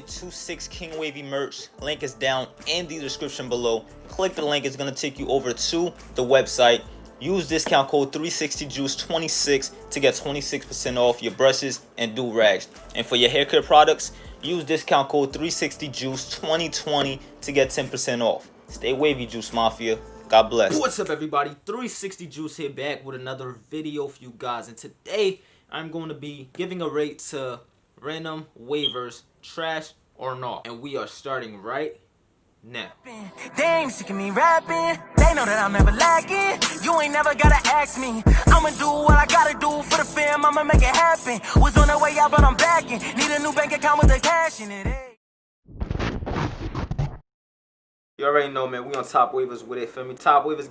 26 King Wavy merch. Link is down in the description below. Click the link, it's gonna take you over to the website. Use discount code 360juice26 to get 26% off your brushes and do-rags. And for your haircare products, use discount code 360juice2020 to get 10% off. Stay wavy, Juice Mafia. God bless. What's up, everybody? 360 Juice here, back with another video for you guys. And today, I'm going to be giving a rate to random waivers, trash or not. And we are starting right now. They ain't sick of me rapping. They know that I'm never lacking. You ain't never gotta ask me. I'ma do what I gotta do for the fam. I'ma make it happen. Was on the way out, but I'm backing. Need a new bank account with the cash in it. You already know, man, we on Top Waivers with it, feel me? Top Waivers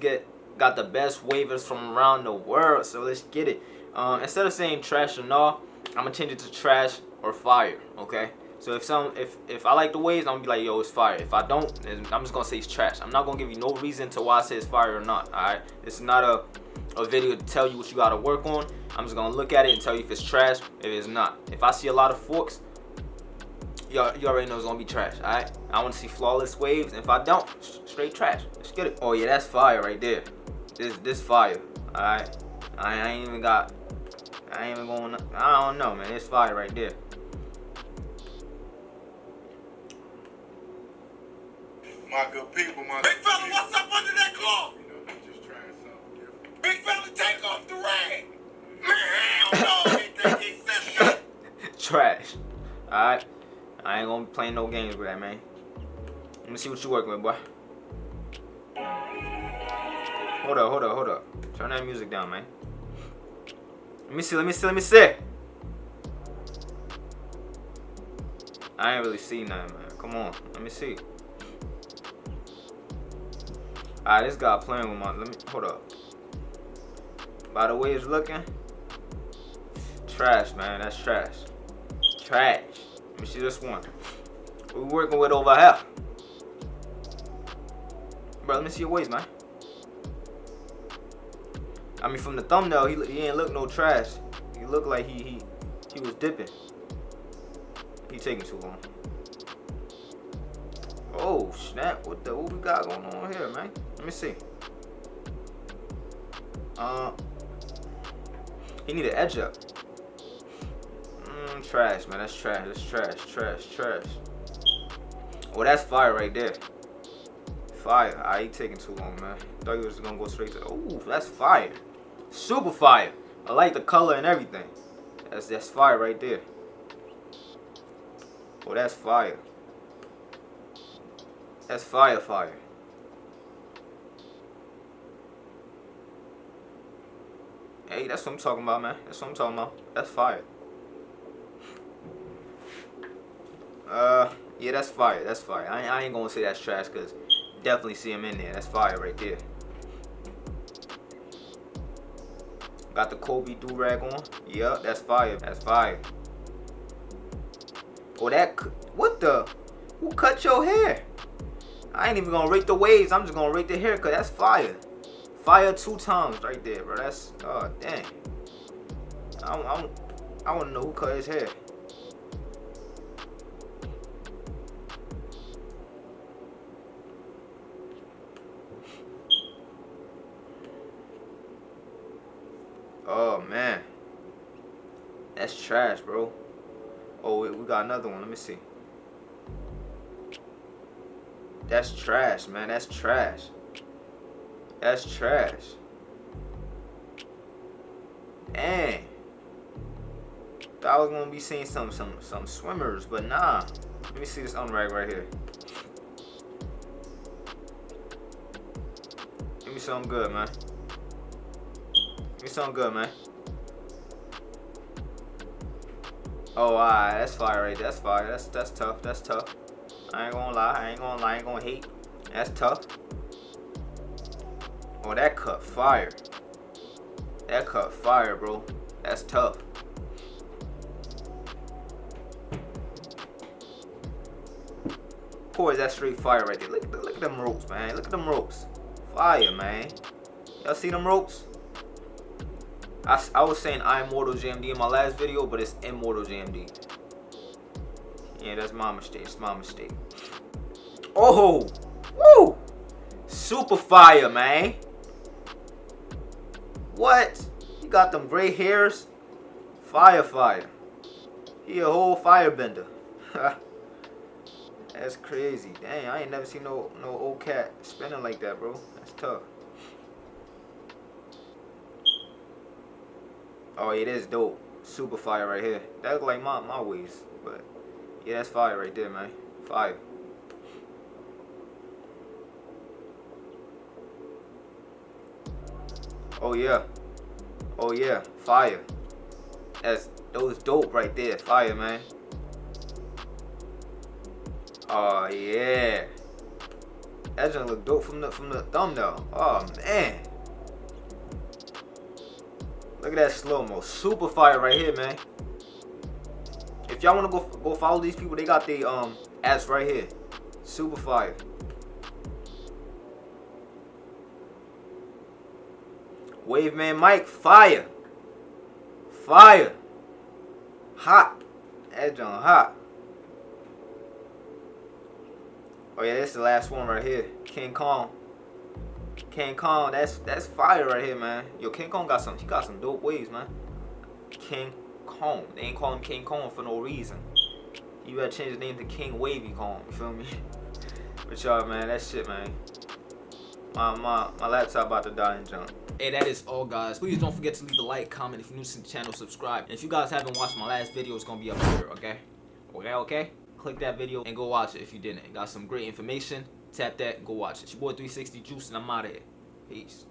got the best waivers from around the world, so let's get it. Instead of saying trash or no, I'm gonna change it to trash or fire, okay? So if I like the waves, I'm gonna be like, yo, it's fire. If I don't, then I'm just gonna say it's trash. I'm not gonna give you no reason to why I say it's fire or not, alright? This is not a video to tell you what you gotta work on. I'm just gonna look at it and tell you if it's trash, if it's not. If I see a lot of forks, you already know it's gonna be trash, alright? I wanna see flawless waves, and if I don't, straight trash. Let's get it. Oh yeah, that's fire right there. This fire, alright? I ain't even going, I don't know, man. It's fire right there. My good people, my big fella, what's up under that cloth? You know, they just trying something different. Big fella, take off the rag. Man, hell no, he think he's that shit. Trash. Alright? I ain't gonna be playing no games with that, man. Let me see what you working with, boy. Hold up. Turn that music down, man. Let me see. I ain't really see nothing, man. Come on, let me see. Alright, this guy playing with my, hold up. By the way it's looking, trash, man, that's trash. Trash. Let me see this one. What we working with over here? Bro, let me see your waist, man. I mean, from the thumbnail, he ain't look no trash. He looked like he was dipping. He taking too long. Oh snap! What we got going on here, man? Let me see. He need an edge up. Trash, man. That's trash. That's trash. Oh, that's fire right there. Fire. I ain't taking too long, man. Thought you was gonna go straight to. Oh, that's fire. Super fire. I like the color and everything. That's fire right there. Oh, that's fire. That's fire. Hey, that's what I'm talking about, man. That's fire. Yeah, that's fire. I ain't gonna say that's trash, because definitely see him in there. That's fire right there. Got the Kobe do-rag on. Yeah, that's fire. Oh, what the? Who cut your hair? I ain't even gonna rate the waves. I'm just gonna rate the haircut. That's fire. Fire 2 times right there, bro. That's, oh, dang. I wanna know who cut his hair. Oh, man. That's trash, bro. Oh, we got another one. Let me see. That's trash, man. That's trash. Dang. Thought I was gonna be seeing some swimmers, but nah. Let me see this unrag right here. Give me something good, man. Oh, alright, that's fire right there. That's fire. That's tough. I ain't gonna lie. I ain't gonna hate. That's tough. Oh, that cut fire. Bro. That's tough. Boy, that's straight fire right there. Look at them ropes, man. Look at them ropes. Fire, man. Y'all see them ropes? I was saying iMortal JMD in my last video, but it's Immortal JMD. You Yeah, that's my mistake. It's my mistake. Oh, woo! Super fire, man. What? You got them gray hairs? Fire. He a whole firebender. That's crazy. Dang, I ain't never seen no old cat spinning like that, bro. That's tough. Oh, it is dope. Super fire right here. That look like my waist, but yeah, that's fire right there, man. Fire. Oh yeah, fire. Those dope right there, fire, man. Oh yeah, that just look dope from the thumbnail. Oh man, look at that slow mo, super fire right here, man. If y'all wanna go follow these people, they got the ads right here, super fire. Waveman Mike, fire. Hot. Edge on hot. Oh yeah, this is the last one right here. King Kong, that's fire right here, man. Yo, King Kong got some dope waves, man. King Kong. They ain't call him King Kong for no reason. You better change his name to King Wavy Kong, you feel me? But y'all, man, that shit, man. My laptop about to die and jump. Hey, that is all, guys. Please don't forget to leave a like, comment. If you're new to the channel, subscribe. And if you guys haven't watched my last video, it's gonna be up here, okay? Okay? Click that video and go watch it if you didn't. Got some great information. Tap that and go watch it. It's your boy 360 Juice, and I'm out of here. Peace.